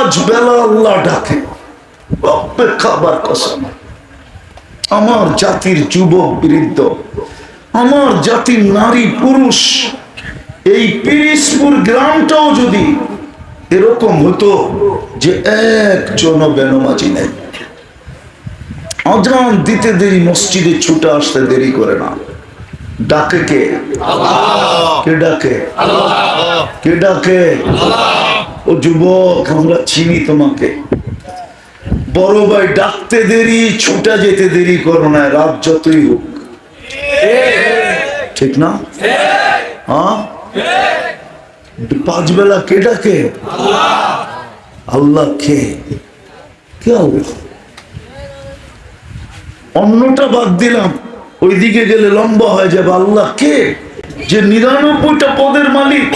5 বেলা আল্লাহ ডাকে, অপেক্ষাবার কসম। আমার জাতির যুবক বৃদ্ধ, আমার জাতির নারী পুরুষ, এই পিরিজপুর গ্রামটাও যদি এরকম হতো যে একজন বেনামাজি নেই, আজান দিতে দেরি মসজিদে ছুটে আসতে দেরি করে না, ডাকে কে? কে ডাকে? কে ডাকে? ও যুবক, আমরা চিনি তোমাকে। বড় ভাই ডাকতে দেরি, ছুটে যেতে দেরি করো না, রাত যতই হোক, ঠিক না? হ্যাঁ, 5 বেলা কে ডাকে? আল্লাহ। কে? কে আল্লাহ? অন্যটা বাদ দিলাম, ওইদিকে গেলে লম্বা হয়ে যাবে। আল্লাহ কে? যে 99টা পদের মালিক।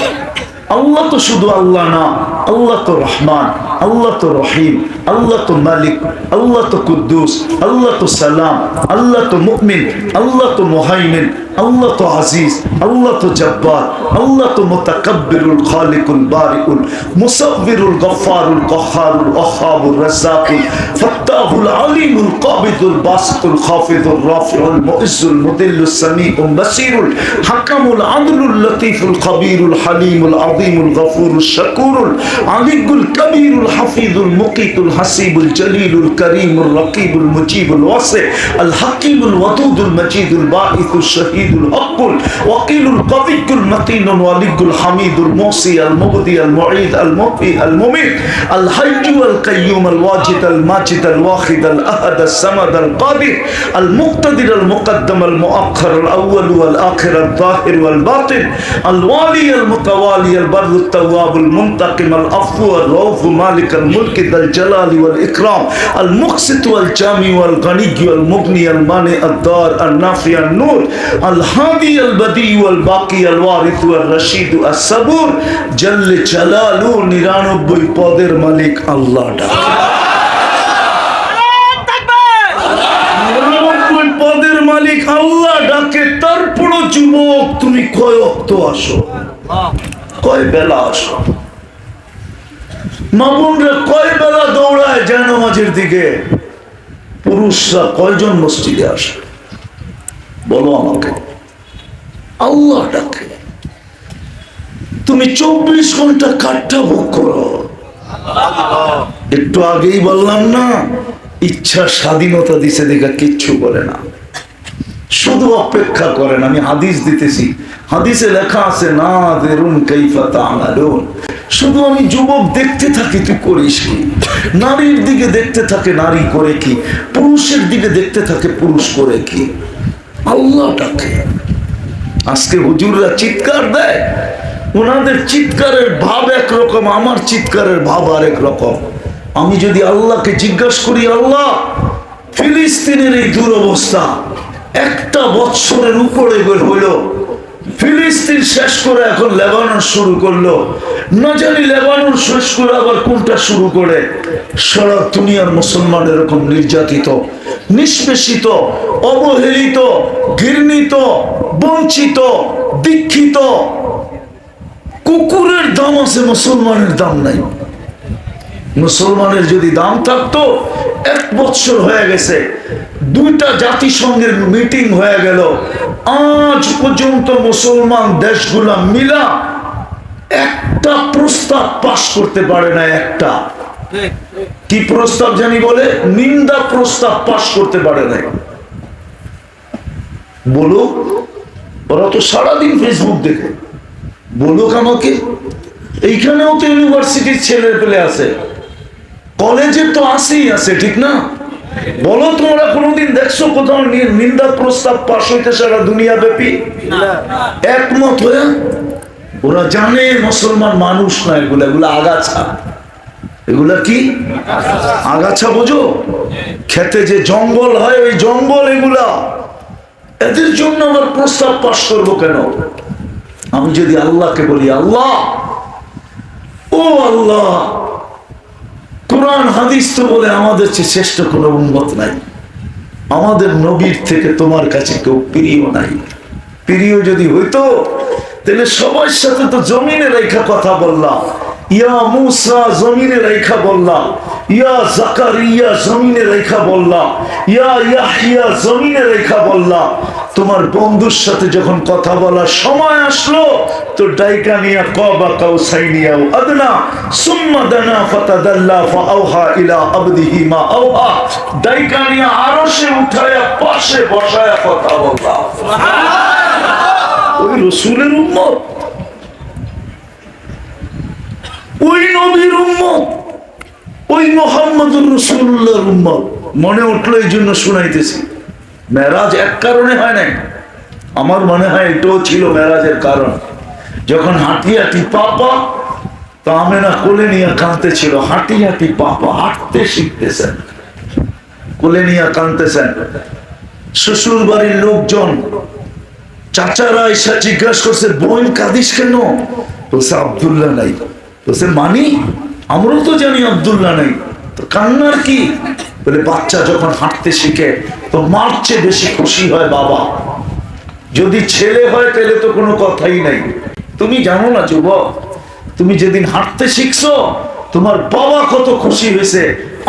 আল্লাহ তো শুধু আল্লাহ না, আল্লাহ তো রহমান, আল্লাহ তো রহিম, আল্লাহ তো মালিক, আল্লাহ তো কুদ্দুস, আল্লাহ তো সালাম, আল্লাহ তো মুমিন, আল্লাহ তো মুহাইমিন, আল্লাহ তো আজিজ, আল্লাহ তো জব্বার, আল্লাহ তো মুতাকাব্বিরুল খালিকুল বারিউল মুসাব্বিরুল গফফারুল কহ্হারুল ওয়াহ্হাবুর রাজ্জাকুল ফাত্তাহুল আলিমুল কাবিদুল বাসিতুল খাফিদুর রাফিউল মুইজ্জুল মুদিল্লুস সামিউল বাসিরুল হাকামুল আদলুল লতীফুল খবীরুল হালিমুল আযীমুল গফুরুশ শাকুরুল আলিয়ুল কবীরুল হাফিজুল মুকিতুল হাসিবুল জলিলুল করিমুল রকিবুল মুজিবুল ওয়াসি আল হাকিমুল ওয়াদুদুল মজিদুল বাঈসুশ শাহীদ الحق الوكيل القوي المتين الولي الحميد الموصي المبدي المعيد المحيي المميت الحي القيوم الواجد الماجد الواحد الاحد الصمد القادر المقتدر المقدم المؤخر الاول والاخر الظاهر والباطن الوالي المتوالي البر التواب المنتقم العفو الرؤوف مالك الملك ذا الجلال والاكرام المقسط والجامع والغني والمغني المانع الدار النافع النور الهادي البديع والباقي الوارث والرشيد الصبور جل جلاله 99 পদের মালিক আল্লাহ ডাকে। 99 পদের মালিক আল্লাহ ডাকে। তারপর যুবক, তুমি কয় ওয়াক্ত আসো, কয় বেলা আসো? মা বোনরা কয় বেলা দৌড়ায় যায় নামাজের দিকে? পুরুষরা কয়জন মসজিদে আসে বলো আমাকে? আল্লাহ ডাকে। তুমি 24 ঘন্টা কাঠটা ভোগ করো। একটু আগেই বললাম না, ইচ্ছা স্বাধীনতা দিছে দেখা কিচ্ছু করে না, শুধু অপেক্ষা করেন। আমি হাদিস দিতেছি, হাদিসে লেখা আছে নাযিরুন কাইফা তা'মালুন। শুধু আমি যুবক দেখতে থাকি তুই করিস কি, নারীর দিকে দেখতে থাকে নারী করে কি, পুরুষের দিকে দেখতে থাকে পুরুষ করে কি। আল্লাহ ডাকে। আজকে হুজুররা চিৎকার দেয়, ওনাদের চিৎকারের ভাব একরকম, আমার চিৎকারের ভাব আরেক রকম। আমি যদি আল্লাহকে জিজ্ঞাসা করি, আল্লাহ ফিলিস্তিনের এই দুরবস্থা 1 বছরের উপরে হইল, ফিলিস্তিন শেষ করে এখন লেবানন শুরু করলো, না জানি লেবানন শেষ করে আবার কোনটা শুরু করে। সারা দুনিয়ার মুসলমান এরকম নির্যাতিত, নিষ্পেষিত, অবহেলিত, ঘৃণিত, বঞ্চিত, দীক্ষিত। কুকুরের দাম আছে, মুসলমানের দাম নাই। মুসলমানের যদি দাম থাকতো, 1 বছর হয়ে গেছে, 2টা জাতিসংঘের মিটিং হয়ে গেল, আজ পর্যন্ত মুসলমান দেশগুলা মিলা একটা প্রস্তাব পাশ করতে পারে না। একটা কি প্রস্তাব জানি বলে? নিন্দা প্রস্তাব পাশ করতে পারে না। বলো, ওরা তো সারাদিন ফেসবুক দেখে। বলুক আমাকে, এইখানেও তো ইউনিভার্সিটির ছেলে পেলে আছে, কলেজের তো আসেই আছে, ঠিক না? বলো, তোমরা কোনোদিন দেখছো কোথাও নিন্দা প্রস্তাব পাশ হইতে সারা দুনিয়া ব্যাপী একমত হয়ে? ওরা জানে মুসলমান মানুষ না, এগুলা আগাছা। এগুলা কি আগাছা? বোঝো, খেতে যে জঙ্গল হয়, ওই জঙ্গল এগুলা। এদের জন্য আবার প্রস্তাব পাশ করবো কেন? আমি যদি আল্লাহকে বলি, আল্লাহ, ও আল্লাহ, কোরআন হাদিস তো বলে আমাদের চেয়ে শ্রেষ্ঠ কোনো উম্মত নাই, আমাদের নবীর থেকে তোমার কাছে কেউ প্রিয় নাই। প্রিয় যদি হইতো তাহলে সবার সাথে তো জমিনে রেখা কথা বললাম, ইয়া মুসা জমিনে রেখা বললাম, ইয়া জাকারিয়া জমিনে রেখা বললাম, ইয়া ইয়াহইয়া জমিনে রেখা বললাম। তোমার বন্ধুর সাথে যখন কথা বলার সময় আসলো তো ডাইকা নিয়া কবা কাউসাইনিয়া আদনা সুম্মা দানা ফাতাদাল্লা ফাআওহা ইলা আবদিহি মা আওহা, ডাইকা নিয়া আরশে উঠায়া পাশে বসায়া কথা বললাম। সুবহানাল্লাহ। ওই রাসূলের উম্মত, ওই নবীর উম্মত, ওই মুহাম্মদুর রাসূলুল্লাহর উম্মত। মনে উঠলো এই জন্য শুনাইতেছি। মেরাজ এক কারণে হয় নাই, আমার মনে হয় এটাও ছিল মেরাজের কারণ। যখন হাঁটি হাঁটি পাপা, তো আমেনা কোলে নিয়ে কাঁদতেছিল। হাঁটি হাঁটি পাপা হাঁটতে শিখতেছেন, কোলে নিয়ে কাঁদতেছেন। শ্বশুর বাড়ির লোকজন চাচারা এসে জিজ্ঞাসা করছে, বোন কাঁদিস কেন? বলছে আব্দুল্লাহ নাই। বলছে মানি? আমরাও তো জানি আব্দুল্লাহ নাই, তো কান্নার কি? বলে বাচ্চা যখন হাঁটতে শিখে তো মার চেয়ে বেশি খুশি হয় বাবা। যদি ছেলে হয় তাহলে তো কোনো কথাই নাই। তুমি জানো না যুবক, তুমি যেদিন হাঁটতে শিখছো তোমার বাবা কত খুশি হয়েছে,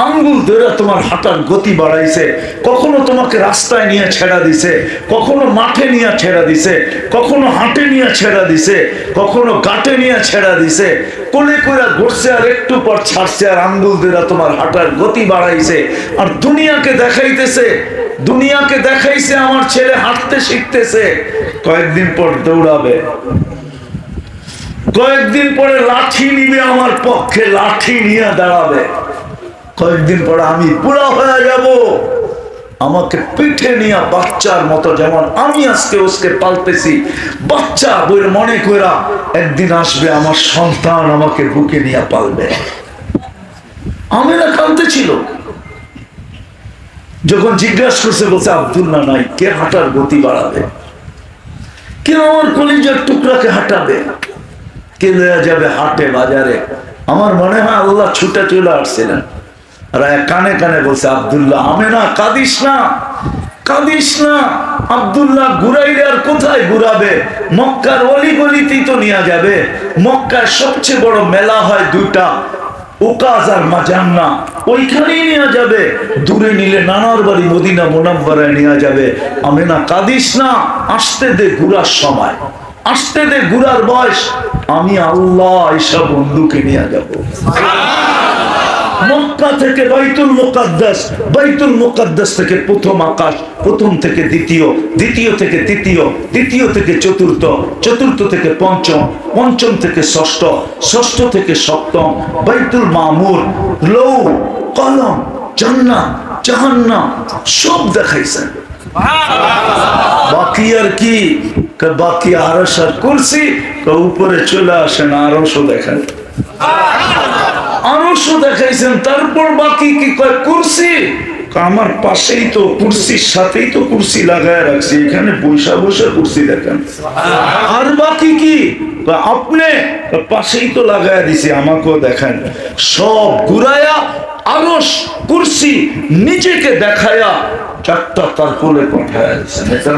আঙ্গুল ধরে তোমার হাঁটার গতি বাড়াইছে। কখনো তোমাকে রাস্তায় নিয়ে ছেড়া দিছে, কখনো মাঠে নিয়ে ছেড়া দিছে, কখনো হাটে নিয়ে ছেড়া দিছে, কখনো গাটে নিয়ে ছেড়া দিছে। কোলে করে ঘুরছে আর একটু পর ছাড়ছে, আর আঙ্গুল ধরে তোমার হাঁটার গতি বাড়াইছে। আর দুনিয়াকে দেখাইতেছে, দুনিয়াকে দেখাইছে আমার ছেলে হাঁটতে শিখতেছে। কয়েকদিন পর দৌড়াবে, কয়েকদিন পরে লাঠি নিবে আমার পক্ষে, লাঠি নিয়ে দাঁড়াবে। কয়েকদিন পরে আমি বুড়া হয়ে যাব, আমাকে পিঠে নিয়ে বাচ্চার মতো, যেমন আমি আজকে ওকে পালতেছি বাচ্চা বইয়ের মনে করা, একদিন আসবে আমার সন্তান আমাকে বুকে নিয়ে পালবে। আমেনা কাঁদতেছিল। যখন জিজ্ঞাসা করছে বলছে আব্দুল্লাহ নাই। কে হাঁটার গতি বাড়াবে? কে আমার কলিজার টুকরাকে হাঁটাবে? কে লয়া যাবে হাটে বাজারে? আমার মনে হয় আল্লাহ ছুটে চলে আসছিলেন। আর কানে কানে বলছে আব্দুল্লাহ, আমেনা কাঁদিস না, কাঁদিস না। আব্দুল্লাহ ঘুরাইলে আর কোথায় ঘুরাবে? মক্কার অলি গলিতেই তো নিয়ে যাবে। মক্কার সবচেয়ে বড় মেলা হয় দুইটা, ওকাজ আর মাজান্না, ওইখানেই নিয়ে যাবে। দূরে নিলে নানার বাড়ি মদিনা মুনাওয়ারায় নিয়ে যাবে। আমেনা কাঁদিস না, আসতে দে ঘুরার সময়, আসতে দে ঘুরার বয়স। আমি আল্লাহ এসব বন্ধুকে নিয়ে যাব। মক্কা থেকে বাইতুল মুকাদ্দাস, বাইতুল মুকাদ্দাস থেকে প্রথম আকাশ, প্রথম থেকে দ্বিতীয়, দ্বিতীয় থেকে তৃতীয়, তৃতীয় থেকে চতুর্থ, চতুর্থ থেকে পঞ্চম, পঞ্চম থেকে ষষ্ঠ, ষষ্ঠ থেকে সপ্তম, বাইতুল মামুর, লৌ কলম, জান্নাত জাহান্নাম সব দেখাইছেন। বাকি আর কি? বাকি আরশ আর কুরসি, উপরে চলে আসেন আরশও দেখেন, আরশও দেখাইছেন। তারপর বাকি কি কয়? কুরসি। আমার পাশেই তো কুরসির সাথেই তো কুরসি লাগায় রাখছি, এখানে বৈশা বসে কুরসি দেখেন। আর বাকি কি? আপনি পাশেই তো লাগায় দিছি, আমাকেও দেখেন। সব ঘুরায়া আরশ কুরসি নিজেকে দেখায়া চারটা তার কোলে পাঠায় দিচ্ছেন।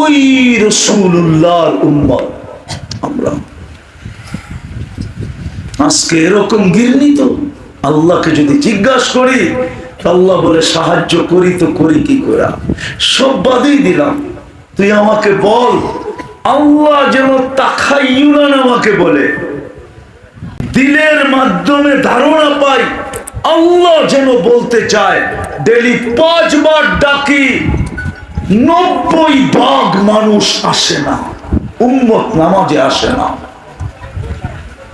ওই রাসূলুল্লাহর উম্মত আমরা। আজকে এরকম গিরনি তো আল্লাহকে যদি জিজ্ঞাসা করি, আল্লাহ বলে সাহায্য করি তো করি কি করে? সব বাদই দিলাম, তুই আমাকে বল। আল্লাহ যেন তাখাইয়ুনান আমাকে বলে, দিলের মাধ্যমে ধারণা পাই। আল্লাহ যেন বলতে চায়, ডেলি 5 বার ডাকি, 90 ভাগ মানুষ আসে না, উম্মত নামাজে আসে না,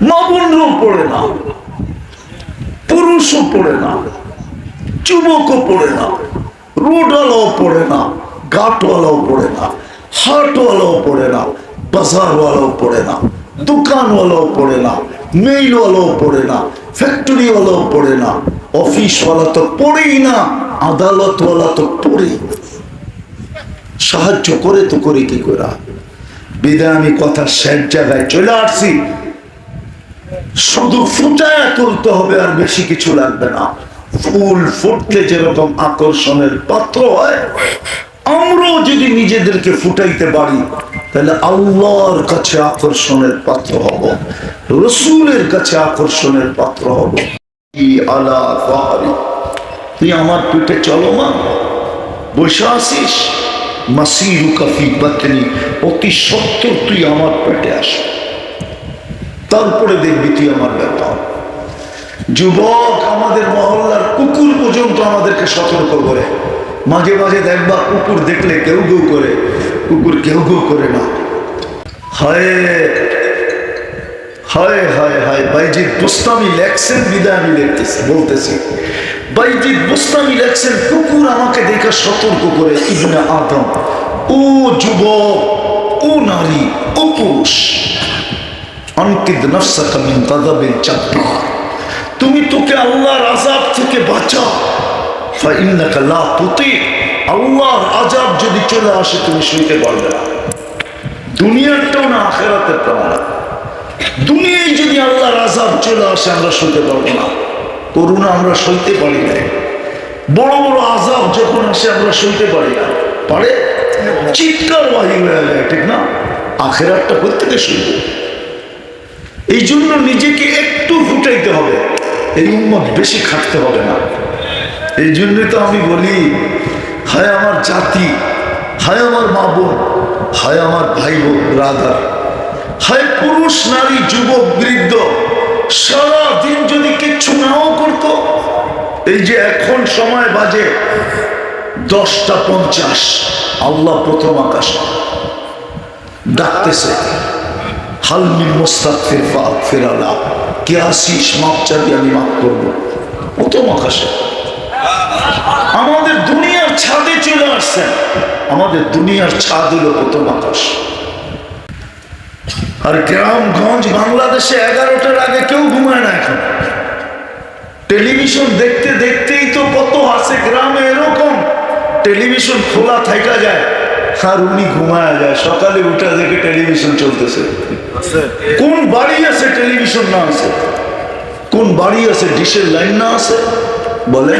মা বোনরাও পড়ে না, পুরুষও পড়ে না, যুবকও পড়ে না, রোডওয়ালাও পড়ে না, ঘাটওয়ালাও পড়ে না, হাটওয়ালাও পড়ে না, বাজারওয়ালাও পড়ে না, দোকানওয়ালাও পড়ে না, মেইলওয়ালাও পড়ে না, ফ্যাক্টরিওয়ালাও পড়ে না, অফিসওয়ালা তো পড়েই না, আদালতওয়ালা তো পড়েই না। সাহায্য করে তো করি কি করে? বিদায় আমি কথা শেষ জায়গায় চলে আসছি। শুধু ফুটায় তুলতে হবে, আর বেশি কিছু লাগবে না। ফুল ফুটলে যেরকম আকর্ষণের পাত্র হয়, আমরাও যদি নিজেদেরকে ফুটাইতে পারি তাহলে আল্লাহর কাছে আকর্ষণের পাত্র হব, রসুলের কাছে আকর্ষণের পাত্র হব। আলা ফাহারি, তুই আমার পিঠে চলমান বসে আসিস, মাসিরুকা ফি বাতনি, অতি সত্তর তুই আমার পেটে আস, তারপরে দেখবি তুই আমার ব্যাপার। যুবক, আমাদের মহল্লার কুকুর পর্যন্ত আমাদেরকে সতর্ক করে। মাঝে মাঝে দেখবা কুকুর দেখলে কেউ কেউ করে, কুকুর কেউ কেউ করে না। হায় হায় হায় হায়, বাইজিদ বুস্তামি লেখছেন, বিদায় আমি দেখতেছি বলতেছি, বাইজিদ বুস্তামি লেখছেন কুকুর আমাকে দেখে সতর্ক করে, ইবনে আদম, ও যুবক, ও নারী, ও পুরুষ, আনকিদ নাফসাকা মিন গাযাবিল জাব্বার, তুমি তোকে আল্লাহর আযাব থেকে বাঁচাও। ফাইন্নাকা লা তুতি, আল্লাহর আযাব যদি চলে আসে তুমি সইতে পারবে না, দুনিয়ারটাও না আখিরাতেরটাও না। দুনিয়ায় যদি আল্লাহর আযাব চলে আসে আমরা সইতে পারবো না, করুণা আমরা সইতে পারি না। বড় বড় আযাব যখন আসে আমরা সইতে পারি না, পারে চিৎকার বাহির হয়ে যায়, ঠিক না? আখিরাতটা প্রত্যেকে সইবে। এই জন্য নিজেকে একটু ফুটাইতে হবে, এই উম্মত বেশি খাটতে হবে না। এই জন্য তো আমি বলি, হায় আমার জাতি, হায় আমার মা বোন, হায় আমার ভাই বোন ব্রাদার, হায় পুরুষ নারী যুবক বৃদ্ধ, সারাদিন যদি কিচ্ছু নাও করতো, এই যে এখন সময় বাজে 10:50, আল্লাহ প্রথম আকাশে ডাকতেছে, হালমিন মুস্তাগফির ফাগফির লাহু, কে আসিস মাপ চাবি আমি মাফ করবো। প্রথম আকাশে আমাদের দুনিয়ার ছাদে চলে আসছেন, আমাদের দুনিয়ার ছাদ হলো প্রথম আকাশ। আর গ্রামগঞ্জ বাংলাদেশে 11টার আগে কেউ ঘুমায় না এখন। টেলিভিশন দেখতে দেখতেই তো কত আছে গ্রামে এরকম, টেলিভিশন খোলা থাকা যায় আর উনি ঘুমায় যায়, সকালে উঠে দেখে টেলিভিশন চলতেছে। কোন বাড়ি আছে টেলিভিশন না আছে? কোন বাড়ি আছে ডিশের লাইন না আছে? বলে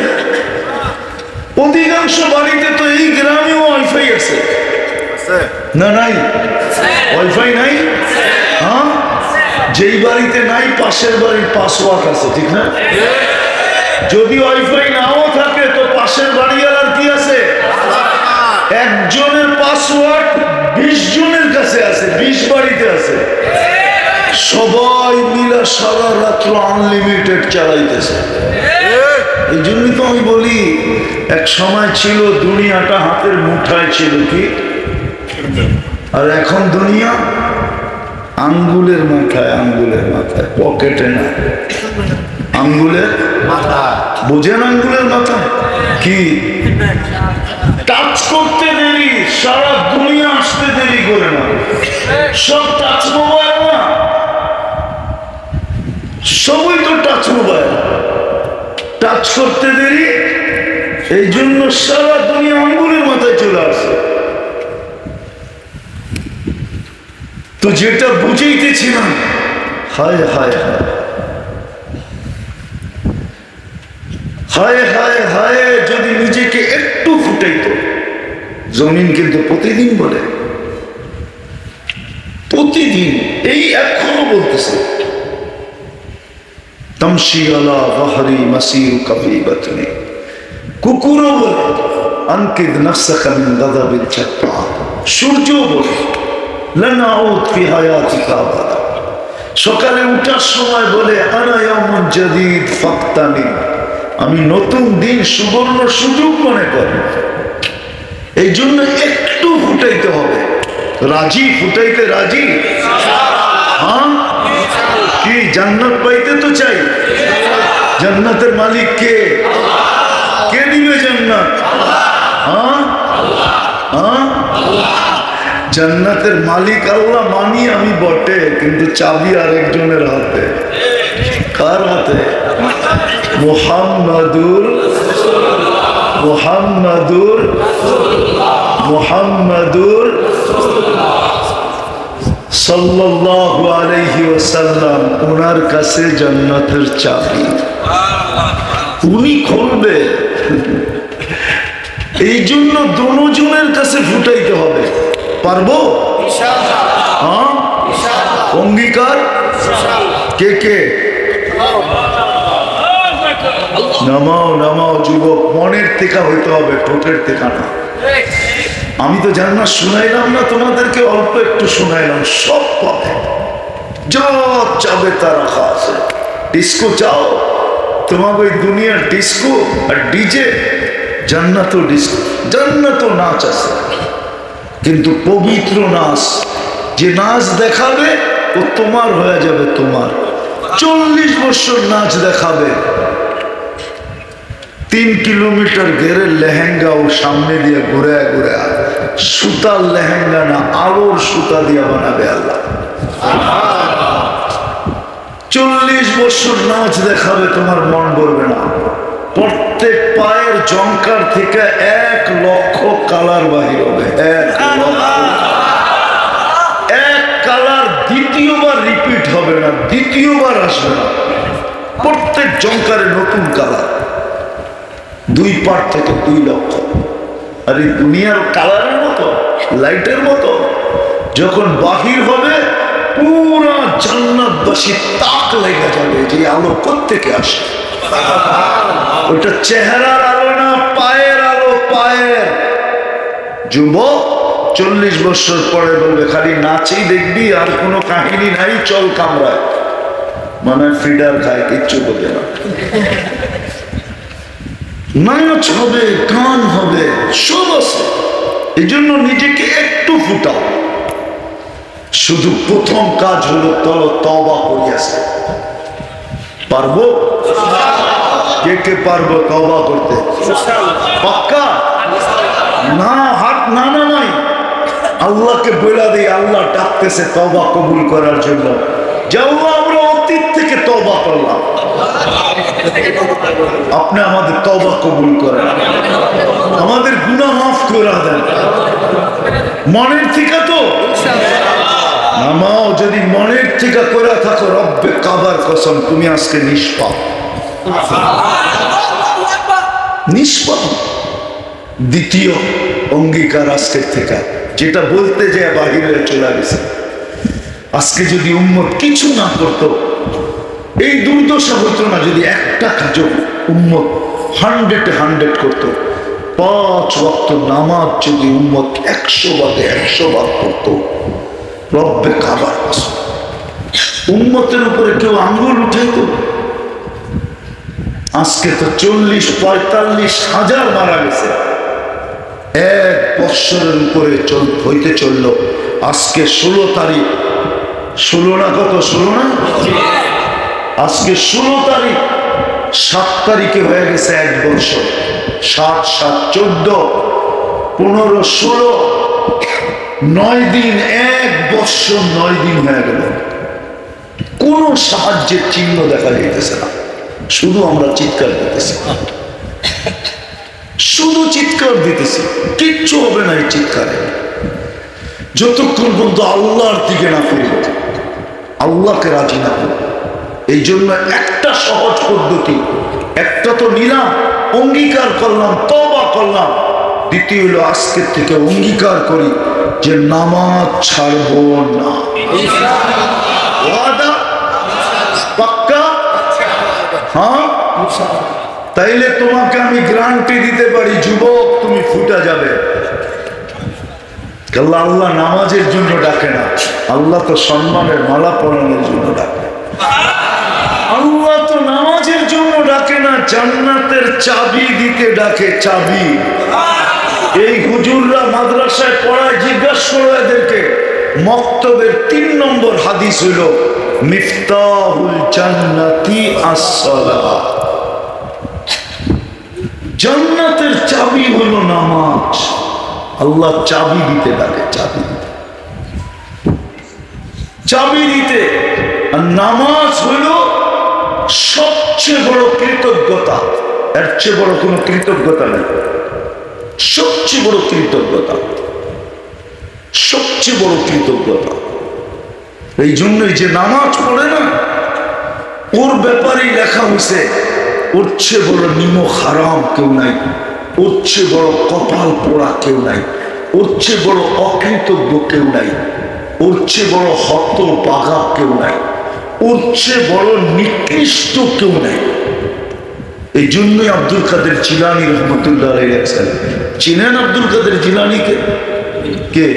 অধিকাংশ বাড়িতে তো এই গ্রামেও ওয়াইফাই আছে না? নাই ওয়াইফাই নাই? হ্যাঁ, যেই বাড়িতে নাই পাশের বাড়ির পাসওয়ার্ড আছে, ঠিক না? যদি ওয়াইফাই নাও থাকে তো পাশের বাড়িওয়ালার কি আছে? একজনের পাসওয়ার্ড 20 জনের কাছে আছে, 20 বাড়িতে আছে। সবাই মিলে সারা রাত্র আনলিমিটেড চালাইতেছে। এই জন্যই তো আমি বলি, এক সময় ছিল দুনিয়াটা হাতের মুঠায় ছিল, কি? আর এখন দুনিয়া আঙ্গুলের মাথায়, আঙ্গুলের মাথায়, পকেটে না, আঙ্গুলের মাথায়। বুঝেন আঙ্গুলের মাথায় কি? টাচ করতে দেরি, সারা দুনিয়া আসতে দেরি করে না, সব টাচ মোবাইল না, সবই তো টাচ মোবাইল। টাচ করতে দেরি, এই জন্য সারা দুনিয়া আঙ্গুলের মাথায় চলে আসে। তো যেটা বুঝাইতেছিলাম, হায় হায় হায় হায় হায় হায়, যদি নিজেকে একটু ফুটাইতো। জমিন কিন্তু প্রতিদিন বলে, প্রতিদিন, এই এখনো বলতেছে, তামশি আলা যাহরি মাসিরুকা ফি বাতনি, কুকুরও বলে আনকিদ নাফসাকা মিন গাযাবিল জাব্বার, সূর্য বলে লান আউদ ফি হায়াতিকা আবাদা, সকালে উঠার সময় বলে আনা ইয়াউমুন জাদীদ ফাক্তানি, আমি নতুন দিন সুবর্ণ সুযোগ মনে করি। এই জন্য একটু ফুটাইতে হবে। রাজি? ফুটাইতে রাজি? হ্যাঁ, কি জান্নাত পাইতে তো চাই? জান্নাতের মালিক কে? কে দিবে জান্নাত? হ্যাঁ হ্যাঁ, জান্নাতের মালিক আল্লাহ মানি আমি বটে, কিন্তু চাবি আরেকজনের হাতে। কার হাতে? মুহাম্মাদুর মুহাম্মাদুর মুহাম্মাদুর সাল্লাল্লাহু আলাইহি ওয়াসাল্লাম, ওনার কাছে জান্নাতের চাবি, উনি খুলবে। এই জন্য দুজনের কাছে ফুটাইতে হবে। পারবো? হ্যাঁ, অঙ্গীকার কে কে? নামাও নামাও যুবক, মনের থেকে হইতে হবে, ঠোঁটের থেকে না। আমি তো জান্নাত শুনাইলাম না তোমাদেরকে, অল্প একটু শুনাইলাম। সব পাবে, যা চাবে তা রাখা আছে। ডিস্কো চাও, তোমাকে ওই দুনিয়ার ডিস্কো আর ডিজে, জান্নাতও ডিস্কো, জান্নাতও নাচ আছে, কিন্তু পবিত্র নাচ। যে নাচ দেখাবে ও তোমার হয়ে যাবে, তোমার। 40 বছর নাচ দেখাবে, 3 কিলোমিটার ঘেরে লেহেঙ্গা ও সামনে দিয়ে ঘুরে ঘুরে, সুতার লেহেঙ্গা না, আলোর সুতা দিয়ে বানাবে আল্লাহ। 40 বছর নাচ দেখাবে, তোমার মন ভরবে না। প্রত্যেক পায়ের জঙ্কার থেকে 1 লক্ষ কালার বাহির হবে, 1 লক্ষ। 1 কালার দ্বিতীয়বার রিপিট হবে না, দ্বিতীয়বার আসবে না। প্রত্যেক জঙ্কারে নতুন কালার, 2 পার থেকে 2 লক্ষ। আর এই দুনিয়ার কালারের মতো, লাইটের মতো যখন বাহির হবে, পুরা জান্নাতবাসী তাক লেগে যাবে যে আলো কোত্থেকে আসে। ওটা চেহারার আলো না, পায়ের আলো, পায়ের। যুবক 40 বছর পরে বলবে খালি নাচেই দেখবি, আর কোনো কাহিনী নাই, চল কামরায়, মানে ফিডার খায়, কিচ্ছু বোঝে না। নাচ হবে, গান হবে, সব আছে। এই জন্য নিজেকে একটু ফুটাও। শুধু প্রথম কাজ হলো তওবা করিয়াছে। পারবো? কে কে পারবো তওবা করতে? পাক্কা না? হাত না নামাই, আল্লাহকে বলে দিই, আল্লাহ ডাকতেছে তওবা কবুল করার জন্য। যাও, আমরা অতীত থেকে তওবা করলাম, আপনি আমাদের তওবা কবুল করেন, আমাদের গুনাহ মাফ করে দেন। মনের থেকে তো নামাও, যদি মনের থেকে করে থাকো, রব্বে কাবার কসম তুমি আজকে নিষ্পাপ, নিষ্পাপ। দ্বিতীয় অঙ্গীকার আজকের থেকে, যেটা বলতে যে বাহিরে চলে গেছে। আজকে যদি উম্মত কিছু না করতো, এই দুর্দশা হতো না। যদি একটা কাজ উম্মত 100 করতো, 5 ওয়াক্ত নামাজ যদি উম্মত 100 ভাগে 100 ভাগ করতো, রব্বে কাবার কসম উম্মতের উপরে কেউ আঙ্গুল উঠাইতো? আজকে তো 40-45 হাজার মারা গেছে, 1 বৎসরের উপরে হইতে চলল। আজকে 16 তারিখ, 16 না কত? 16 না? আজকে 16 তারিখ, 7 তারিখে হয়ে গেছে 1 বৎসর। 7, 7, 14, 15, 16, 9 দিন, 1 বৎসর 9 দিন হয়ে গেল। কোন সাহায্যের চিহ্ন দেখা যাইতেছে না, শুধু আমরা চিৎকার দিতেছি, শুধু চিৎকার দিতেছি। কিচ্ছু হবে না এই চিৎকারে, যতক্ষণ পর্যন্ত আল্লাহর দিকে না ফিরব, আল্লাহকে রাজি না করব। এই জন্য একটা সহজ পদ্ধতি, একটা তো নিলাম, অঙ্গীকার করলাম, তওবা করলাম। দ্বিতীয় হলো আজকের থেকে অঙ্গীকার করি যে নামাজ ছাড়বো না। ওয়াদা? পাক্কা? হ্যাঁ, তাইলে তোমাকে আমি গ্যারান্টি দিতে পারি যুবক, তুমি ফুটা যাবে। আল্লাহ নামাজের জন্য ডাকে না, আল্লাহ তো সম্মানের মালা পরানোর জন্য ডাকে। আল্লাহ তো নামাজের জন্য ডাকে না, জান্নাতের চাবি দিতে ডাকে, চাবি। এই হুজুররা মাদ্রাসায় পড়ায়, জিজ্ঞাসা করো এদেরকে, মক্তবের 3 নম্বর হাদিস হইল মিফতাহুল জান্নাতি আস-সালাহ। জান্নাতের চাবি হলো নামাজ। আল্লাহ চাবি দিতে ডাকে, চাবি দিতে, চাবি দিতে। আর নামাজ হলো সবচেয়ে বড় কৃতজ্ঞতা, এর চেয়ে বড় কোনো কৃতজ্ঞতা নেই। সবচেয়ে বড় কৃতজ্ঞতা, সবচেয়ে বড় কৃতজ্ঞতা। এই জন্যই যে নামাজ পড়ে না, ওর ব্যাপারেই লেখা হয়েছে ওর চেয়ে বড় নিমক হারাম কেউ নাই, ওর চেয়ে বড় কপাল পোড়া কেউ নাই, ওর চেয়ে বড় অকৃতজ্ঞ কেউ নাই। ওর চেয়ে বড় হত পাগা কেউ নাই, ওর চেয়ে বড় নিকৃষ্ট কেউ নাই। এই জন্যই আব্দুল কাদের জিলানী রহমতুল্লাহ আলাইহি আছেন। চিনেন আব্দুল কাদের জিলানীকে? কে?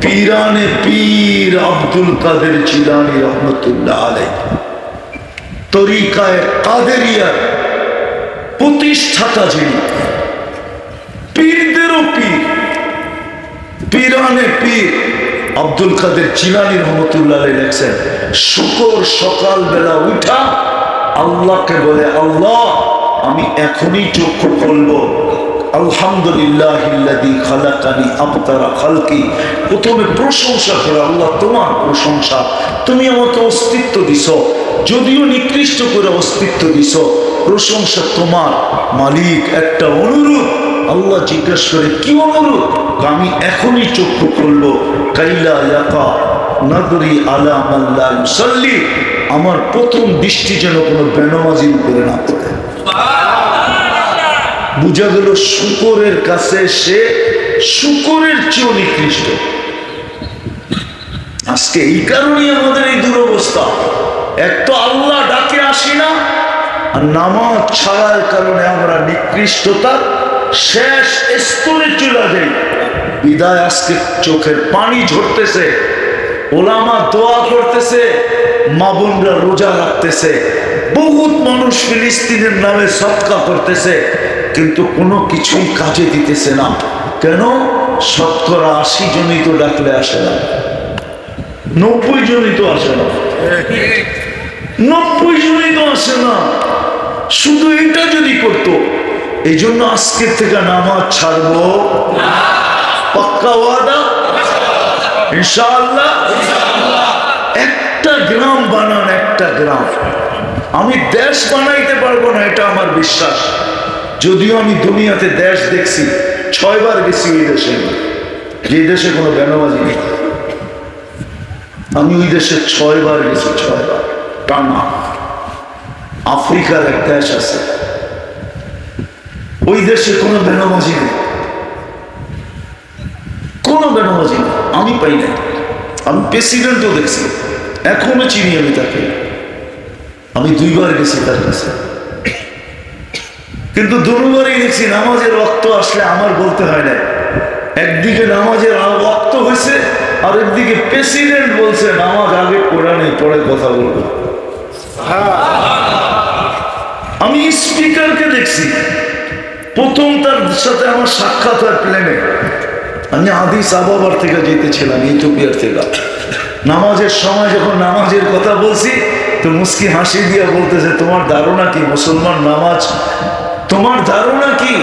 পীরানে পীর আব্দুল কাদের জিলানী রহমতুল্লাহ আলাইহি, তরিকায়ে কাদেরিয়ার প্রতিষ্ঠাতা যিনি, পীরদেরও পীর, পীরানে পীর আব্দুল কাদের জিলানী রহমতুল্লাহ আলাইহি লেখছেন, শুকর সকালবেলা উঠা আল্লাহকে বলে, আল্লাহ আমি এখনই চক্ষু খুলবো, আলহামদুলিল্লাহিল্লাযী খালাকানি আবতারা খালকি। প্রথমে প্রশংসা করে, আল্লাহ তোমার প্রশংসা, তুমি আমাকে অস্তিত্ব দিছ, যদিও নিকৃষ্ট করে অস্তিত্ব দিছ, প্রশংসা তোমার। মালিক একটা অনুরোধ। আল্লাহ জিজ্ঞাসা করে, কি অনুরোধ? আমি এখনই চক্ষু খুলবো, কাইলা ইয়াকা নাদরি আলা মান লা ইউসাল্লি, আমার প্রথম দৃষ্টি যেন কোনো বেনামাজির উপরে না পড়ে। বুঝা গেল শুকরের কাছে সে শুকরের চেয়েও নিকৃষ্ট। আজকে এই কারণেই আমাদের এই দুরবস্থা। এক তো আল্লাহ ডাকে আসি না, আর নামাজ ছাড়ার কারণে আমরা নিকৃষ্টতার শেষ স্তরে চলে যাই। বিদায় আজকে চোখের পানি ঝরতেছে, ওলামা দোয়া করতেছে, মা বোনরা রোজা রাখতেছে, বহুত মানুষ ফিলিস্তিনের নামে সদকা করতেছে, কিন্তু কোনো কিছুই কাজে দিতেছে না। কেন? 80 জনই তো ডাকলে আসে না, 90 জনই তো আসে না, 90 জনই তো আসে না। শুধু এটা যদি করতো। এই জন্য আজকের থেকে নামাজ ছাড়বো, পাক্কা ওয়াদা ইনশাআল্লাহ। একটা গ্রাম বানান, একটা গ্রাম। আমি দেশ বানাইতে পারবো না, এটা আমার বিশ্বাস। যদিও আমি দুনিয়াতে দেশ দেখছি, 6 বার গেছি ওই দেশে, যে দেশে কোনো বেনামাজি নেই। আমি ওই দেশে 6 বার গেছি, 6 বার টানা। আফ্রিকার এক দেশ আছে, ওই দেশে কোনো বেনামাজি নেই, কোনো বেনামাজি নেই, আমি পাই নাই। আমি প্রেসিডেন্টও দেখছি, এখনো চিনি আমি তাকে। আমি 2 বার গেছি তার কাছে, কিন্তু দুবারই দেখছি নামাজের ওয়াক্ত আসলে আমার বলতে হয় না। একদিকে নামাজের ওয়াক্ত হয়েছে, আর একদিকে প্রেসিডেন্ট বলছে নামাজ আগে পড়া নেই, পরে কথা বলবো। আমি স্পিকারকে দেখছি, প্রথম তার সাথে আমার সাক্ষাৎ হয় প্লেনে। আমি আদিস আবাবার থেকে যেতেছিলাম, ইথিওপিয়ার থেকে। নামাজের সময় যখন নামাজের কথা বলছি, তো মুস্কি হাসি দিয়া বলতেছে, তোমার ধারণা কি মুসলমান নামাজ, তোমার ধারণা কি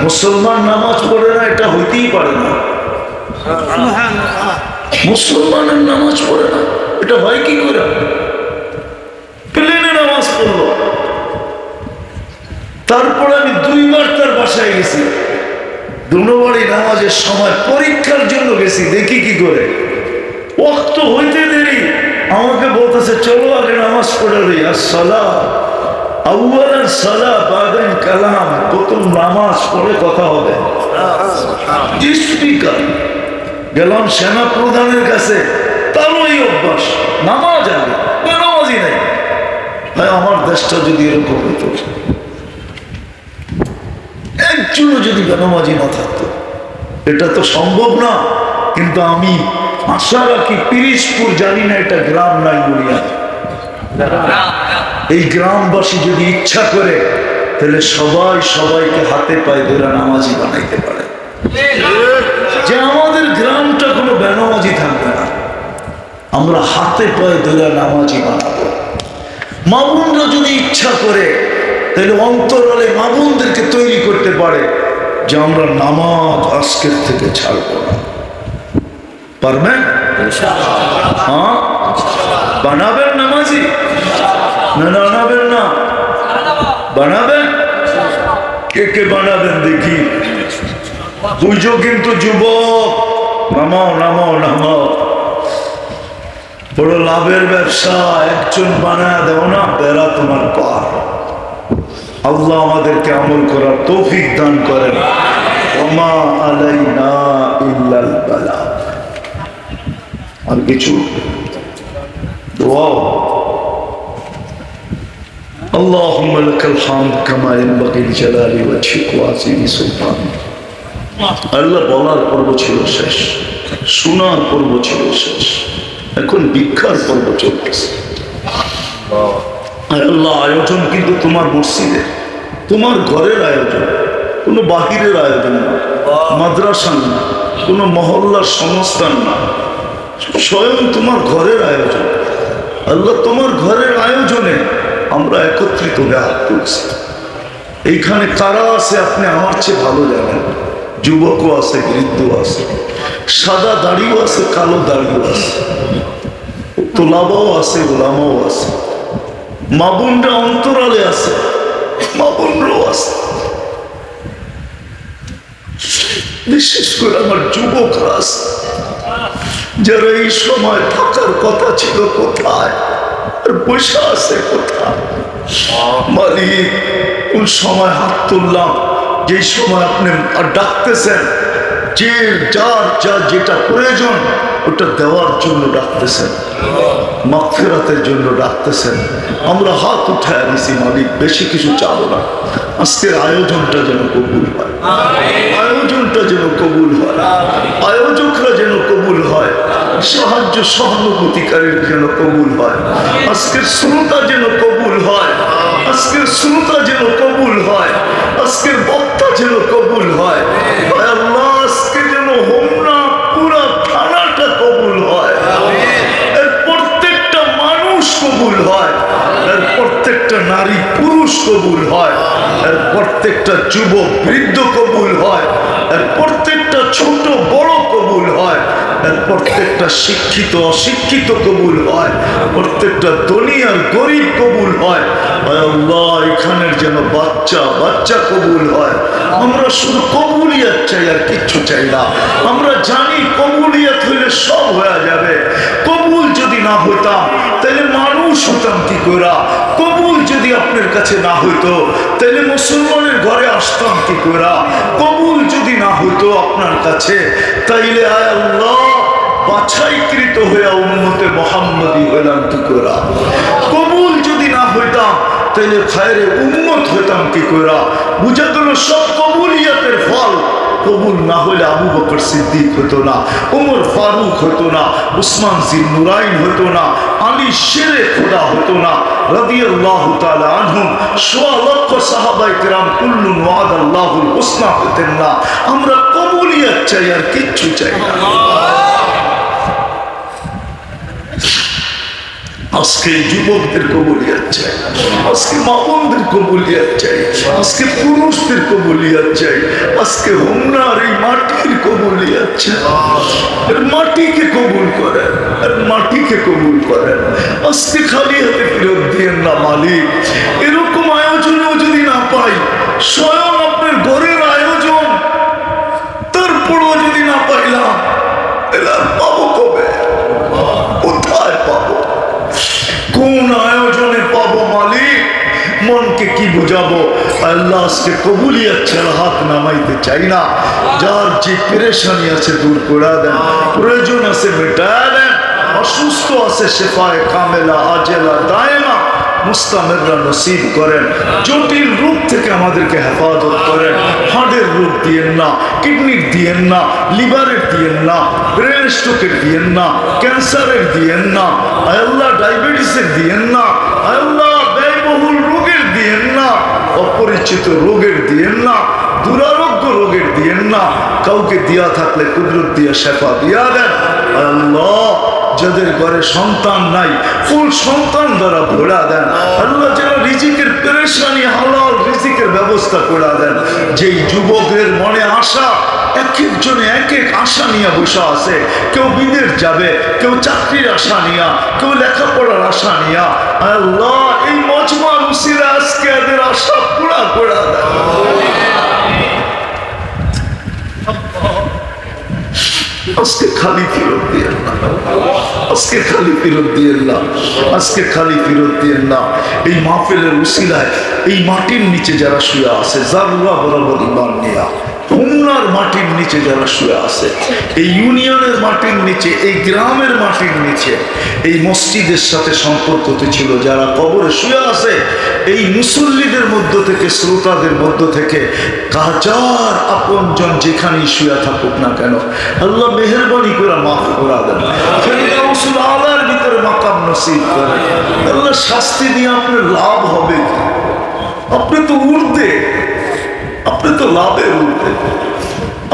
মুসলমান নামাজ পড়ে না? এটা হইতেই পারে না, মুসলমানের নামাজ পড়ে না, এটা হয় কি করে? প্লেনে নামাজ পড়লো। তারপরে আমি 2 বার তার বাসায় গেছি, 2 বারই নামাজের সময় পরীক্ষার জন্য গেছি, দেখি কি করে। ওয়াক্ত হইতে দেরি, আমাকে বলতেছে চলো আগে নামাজ পড়ে লই। আর সালাহ আউয়ালান সালাহ বাদান কালাম, প্রথম নামাজ পড়ে কথা হবে। স্পিকার গেলাম সেনা প্রধানের কাছে, তারও এই অভ্যাস, নামাজ আগে, নামাজই নাই। ভাই আমার দেশটা যদি এরকম হতো, একজনও যদি বেনামাজি না থাকতো, এটা তো সম্ভব না। কিন্তু আমি আশা রাখি, পিরিজপুর জানি না এটা গ্রাম নাই বলিয়া, এই গ্রামবাসী যদি ইচ্ছা করে, তাহলে সবাই সবাইকে হাতে পায়ে ধরে নামাজি বানাইতে পারে, যে আমাদের গ্রামটা কোনো বেনামাজি থাকবে না, আমরা হাতে পায়ে ধরে নামাজি বানাবো। মামুনরা যদি ইচ্ছা করে, তাহলে অন্তরালে মামুনদেরকে তৈরি করতে পারে যে আমরা নামাজ আজকের থেকে ছাড়বো না। পারবেন? হ্যাঁ, বানাবেন নামাজি না? বানাবেন না? বানাবেন? কে কে বানাবেন দেখি? বুঝো কিন্তু যুবক, নামাও নামাও নামাও। বড় লাভের ব্যবসা, একজন বানায় দেও না, বেড়া তোমার পার। আল্লাহ আমাদেরকে আমল করার তৌফিক দান করেন। ওমা আলাইনা ইল্লাল বালাগ। আর কিছু দোয়া اللهم لك الحمد كما ينبغي لجلال وجهك وعظيم سلطانك আল্লাহ বলার পর্ব ছিল শেষ, শোনার পর্ব ছিল শেষ, এখন ভিক্ষার পর্ব চলতেছে। আল্লাহ আয়োজন কিন্তু তোমার মসজিদে, তোমার ঘরের আয়োজন, কোনো বাহিরের আয়োজন না, মাদ্রাসা না, কোনো মহল্লার সংস্থান না, স্বয়ং তোমার ঘরের আয়োজন। আল্লাহ তোমার ঘরের আয়োজনে আমরা একত্রিত হয়ে হাত তুলছি। এইখানে কারা আছে আপনি আমার চেয়ে ভালো জানেন। যুবকও আছে, বৃদ্ধ আছে, সাদা দাড়িও আছে, কালো দাড়িও আছে, তোলাবাও আছে, ওলামাও আছে, মা বোনরা অন্তরালে আছে, মা বোনরাও আছে। বিশেষ করে আমার যুবকরা আছে যারা এই সময় থাকার কথা ছিল কোথায় আর বসে আছে কোথায়। মালিক, কোন সময় হাত তুললাম, যে সময় আপনি ডাকতেছেন, যে যার যা যেটা প্রয়োজন ওটা দেওয়ার জন্য ডাকতেছেন, মাগফিরাতের জন্য ডাকতেছেন। আমরা হাত উঠায় দিছি মালিক, বেশি কিছু চাবো না। আজকের আয়োজনটা যেন কবুল হয়, আয়োজনটা যেন কবুল হয়, আয়োজকরা যেন কবুল হয়, সাহায্য সহানুভূতিকারীর যেন কবুল হয়, আজকের শ্রোতা যেন কবুল হয়, আজকের শ্রোতা যেন কবুল হয়, আজকের বক্তা যেন কবুল হয়। আল্লাহ, আজকে যেন হোমনা পুরা থানাটা কবুল হয়, এর প্রত্যেকটা মানুষ কবুল হয়, এর প্রত্যেকটা নারী পুরুষ কবুল হয়, এর প্রত্যেকটা যুবক বৃদ্ধ কবুল হয়, এর প্রত্যেকটা ছোট বড় কবুল হয়, এর প্রত্যেকটা শিক্ষিত অশিক্ষিত কবুল হয়, প্রত্যেকটা ধনী আর গরিব কবুল হয়। আল্লাহ, এখানের যেন বাচ্চা বাচ্চা কবুল হয়। আমরা শুধু কবুলিয়াত চাই, আর কিচ্ছু চাই না। আমরা জানি কবুলিয়াত হইলে সব হয়ে যাবে। কবুল যদি না হইতাম তাহলে মানুষ হতাম কি করে? কবুল যদি আপনার কাছে না হইতো তাহলে মুসলমানের ঘরে আসতাম কি করে? কবুল যদি না হইতো আপনার কাছে তাইলে আয় আল্লাহ বাছাইকৃত হইয়া উম্মতে মুহাম্মদী হইলাম কি করে? কবুল যদি না হইতাম তাহলে খায়রে উম্মত হইতাম কি করে? বুঝা গেল সব কবুলিয়াতের ফল। কবুল না হইলে আবু বকর সিদ্দিক হতো না, ওমর ফারুক হতো না, উসমান জিন্নুরাইন হতো না, আলী শেরে খোদা হতো না রাদিয়াল্লাহু তাআলা আনহুম। সোয়া লক্ষ সাহাবায়ে কেরাম কুল্লুন ওয়াদাল্লাহুল হুসনা হতেন না। আমরা কবুলিয়াত চাই, আর কিচ্ছু চাই না। আজকে যুবকদের কবুলিয়াত চাই, আজকে মা বোনদের কবুলিয়াত চাই, আজকে পুরুষদের কবুলিয়াত চাই, আজকে হোমনার এই মাটির কবুলিয়াত চাই। এর মাটিকে কবুল করেন, এর মাটিকে কবুল করেন। আজকে খালি হাতে ফেরত দিয়েন না মালিক। এরকম আয়োজনেও যদি না পাই, স্বয়ং আপনার ঘরের আয়োজন, তারপরও যদি না পাইলাম, এলা পাবো কবে? কোথায় পাবো? কোন আয়োজনে পাবো মালিক? মনকে কি বুঝাবো? আল্লাহ, আজকে কবুলিয়াত ছাড়া হাত নামাইতে চাই না। যার যে পেরেশানি আছে দূর করে দেন, প্রয়োজন আছে মেটায় দেন, অসুস্থ আছে শেফায়ে কামেলা আজেলা দায়েমা মুস্তামিররা নসিব করেন। জটিল রোগ থেকে আমাদেরকে হেফাজত করেন। হার্টের রোগ দিয়েন না, কিডনির দিয়েন না, লিভারের দিয়েন না, ব্রেন স্ট্রোকের দিয়েন না, ক্যান্সারের দিয়েন না, আল্লাহ ডায়াবেটিসের দিয়েন না, আল্লাহ ব্যয়বহুল রোগের দিয়েন না, অপরিচিত রোগের দিয়েন না, দুরারোগ্য রোগের দিয়েন না। কাউকে দিয়া থাকলে কুদরত দিয়া শেফা দিয়া দেন। আল্লাহ, যাদের ঘরে সন্তান নাই, ফুল সন্তান দ্বারা ভরা দেন। আল্লাহ, যেন রিজিকের পেরেশানি হালাল রিজিকের ব্যবস্থা করে দেন। যেই যুবকের মনে আশা, এক একজনে এক এক আশা নিয়ে বসে আছে। কেউ বিদেশ যাবে, কেউ চাকরির আশা নিয়া, কেউ লেখাপড়ার আশা নিয়া। আল্লাহ, এই মজমা উসিলা আজকে এদের আশা পুরা করে দেন। আজকে খালি ফেরত দিয়েন না, আজকে খালি ফেরত দিয়েন না, আজকে খালি ফেরত দিয়েন না। এই মাহফিলের উসিলায় এই মাটির নিচে যারা শুয়ে আছে, যারা বরাবর ইমান নিয়া হোমনার মাটির নিচে যারা শুয়ে আছে, এই ইউনিয়নের মাটির নিচে, এই গ্রামের মাটির নিচে, এই মসজিদের সাথে সম্পর্ক ছিল যারা কবরে শুয়ে আছে, এই মুসল্লিদের মধ্য থেকে, শ্রোতাদের মধ্য থেকে হাজার আপনজন যেখানেই শুয়ে থাকুক না কেন, আল্লাহ মেহেরবানি করে মাফ করা দেন, ফেরদাউসুল আলার ভিতরে মাকাম নসিব করেন। আল্লাহ শাস্তি দিয়ে আপনার লাভ হবে কি? আপনি তো উঠবে, আপনি তো লাভে উঠবে,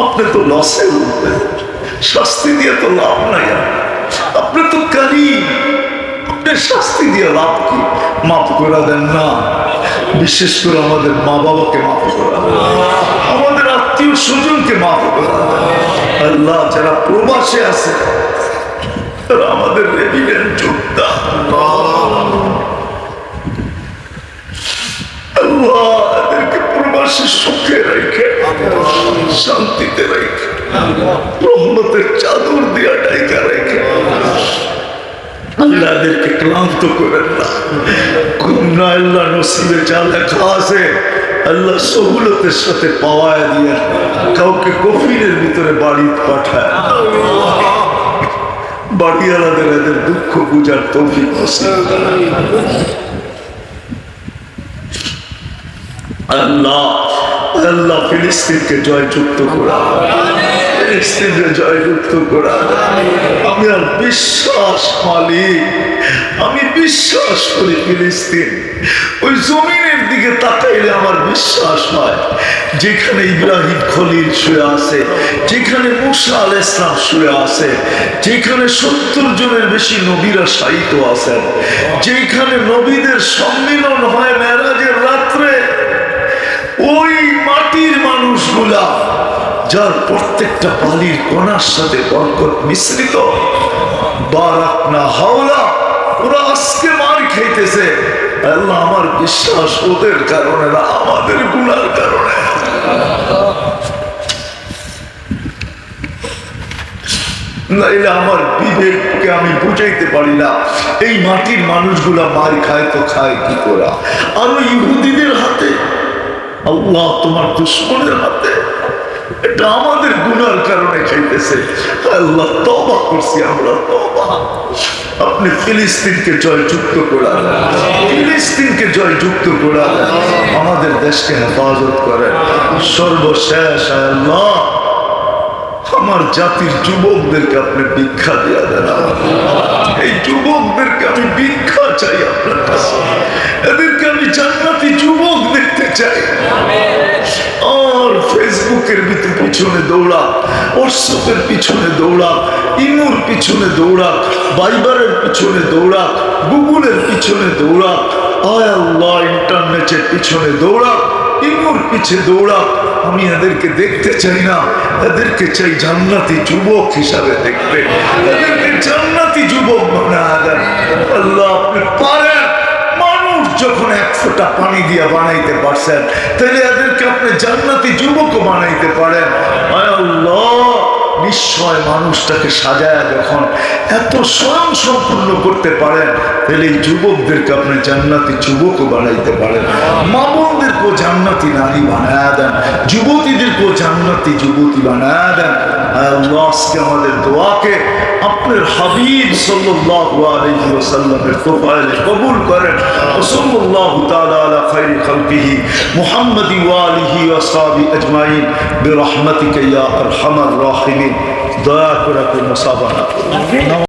আপনি তো লসে উঠবে, শাস্তি দিয়ে তো লাভ নাই। আপনি তো কারীম, আপনি শাস্তি দিয়ে লাভ কি? মাফ করে দেন না। বিশেষ করে আমাদের মা বাবাকে মাফ করা, আমাদের আত্মীয় স্বজনকে মাফ করা। আল্লাহ যারা প্রবাসে আছে, তারা আমাদের রেভিডেন্ট যোদ্ধা, আল্লাহ এদেরকে প্রবাসে সুখে রেখে, শান্তিতে রেখে, রহমতের চাদর দিয়া ডাইকা রেখে, আল্লাহ এদেরকে ক্লান্ত করেন না। ঘুম না আল্লাহ নসিবে যা লেখা আছে আল্লাহ সহুলতের সাথে পাওয়ায় দিয়ে কাউকে কফিনের ভিতরে বাড়ি পাঠায়। বাড়িওয়ালাদের এদের দুঃখ বুঝার তৌফিক নসিব করেন। আল্লাহ আল্লাহ ফিলিস্তিনকে জয়যুক্ত করা, ফিলিস্তিনকে জয়যুক্ত করা। আমি আর বিশ্বাস মালিক, আমি বিশ্বাস করি ফিলিস্তিন, ওই জমিনের দিকে তাকাইলে আমার বিশ্বাস হয় যেখানে ইব্রাহিম খলিল শুয়ে আছে, যেখানে মুসা আলাইহিস সালাম শুয়ে আছে, যেখানে 70 জনের বেশি নবীরা শায়িত আছেন, যেখানে নবীদের সম্মিলন হয় মেরাজের রাত্রে, ওই মাটির মানুষগুলা যার প্রত্যেকটা বালির কণার সাথে বরকত মিশ্রিত, বারাকনা হাওলা, ওরা আজকে মার খাইতেছে। আল্লাহ আমার বিশ্বাস ওদের কারণে না, আমাদের গুনার কারণে। নাইলে আমার বিবেককে আমি বুঝাইতে পারি না এই মাটির মানুষগুলা মার খায় তো খায় কি করে। আর ইহুদিদের হাতে, আল্লাহ তোমার দুশ্মনের হাতে, এটা আমাদের গুনার কারণে খাইতেছে। আল্লাহ তওবা করছি আমরা, তওবা। আপনি ফিলিস্তিনকে জয়যুক্ত করা, ফিলিস্তিনকে জয়যুক্ত করা, আমাদের দেশকে হেফাজত করেন। সর্বশেষ আল্লাহ আমার জাতির যুবকদেরকে আপনি ভিক্ষা দিয়া দেন। এই যুবকদেরকে আমি ভিক্ষা চাই আপনার কাছে, এদেরকে আমি জান্নাতি যুবক দেখতে চাই। আর ফেসবুকের ভিতরে পিছনে দৌড়া, হোয়াটসঅ্যাপের পিছনে দৌড়া, ইমোর পিছনে দৌড়া, ভাইবারের পিছনে দৌড়া, গুগলের পিছনে দৌড়া, আয় আল্লাহ ইন্টারনেটের পিছনে দৌড়া, ইমোর পিছে দৌড়া। আমি এদেরকে দেখতে চাই না, এদেরকে চাই জান্নাতি যুবক হিসাবে দেখতে, এদেরকে জান্নাতি যুবক বানায় দেন। আল্লাহ আপনি পারেন, মানুষ যখন এক ফোঁটা পানি দিয়া বানাইতে পারছেন, তাহলে এদেরকে আপনি জান্নাতি যুবকও বানাইতে পারেন। আয় আল্লাহ নিশ্চয় মানুষটাকে সাজায় যখন এত স্বয়ং সম্পূর্ণ করতে পারেন, তাহলে এই যুবকদেরকে আপনি জান্নাতি যুবকও বানাইতে পারেন, মা বোনদেরকেও জান্নাতি নারী বানায় দেন, যুবতীদেরকেও জান্নাতি যুবতী বানায় দেন। আল্লাহ আজকে আমাদের দোয়াকে আপনার হাবিব সাল্লাল্লাহু আলাইহি ওয়াসাল্লামের প্রোফাইলে কবুল করেন। সাল্লাল্লাহু তাআলা আলা খায়রি খালকিহি মুহাম্মাদি ওয়া আলিহি ওয়া সাহবিহি আজমাইন বিরহমাতিকা ইয়া আরহামার রাহিমিন। দয়া করে মুসাফাহা করুন।